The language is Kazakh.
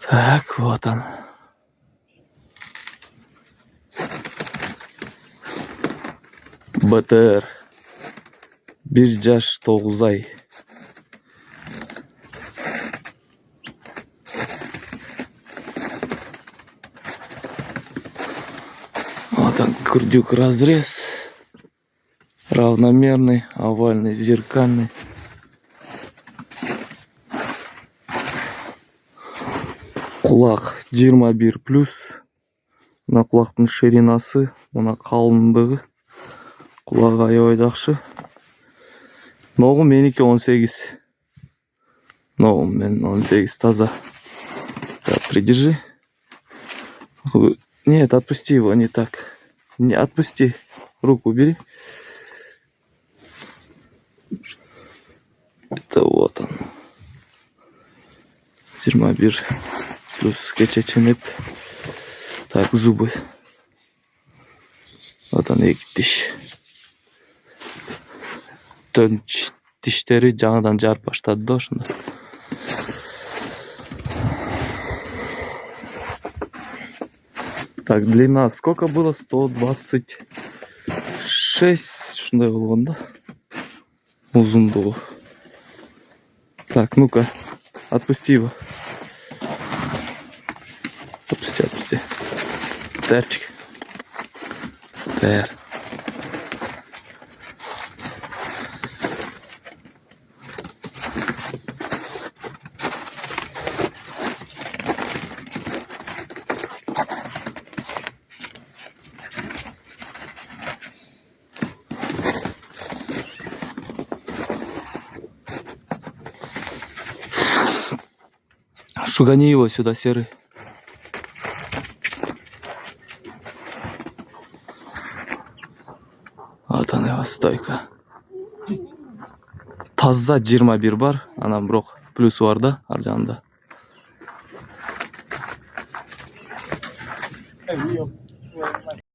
Так, вот он. БТР. 1 жаш 9 ай. Вот он, курдюк разрез. Равномерный, овальный, зеркальный. Кулак 21+. Мына кулактын ширинасы, мына калындыгы. Кулак аябай жакшы. Ногу меники 18. Ногу мен 18 таза. Так, придержи. Нет, отпусти его, не так. Не отпусти. Руку убери. Это вот он. 21 плюс кечеченеп. Так, зубы. Вот он, 2 тиш. Төн тиштери жаңадан жарып баштады да ошондо. Так, длина сколько было? 126. Шундай болгон да. Узундугу. Так, ну-ка, отпусти его. Отпусти. Терчик. Тер. Шугани его сюда, серый. Вот она его стойка. Таза 21 бар, анан бирок плюс бар да, ар жагында.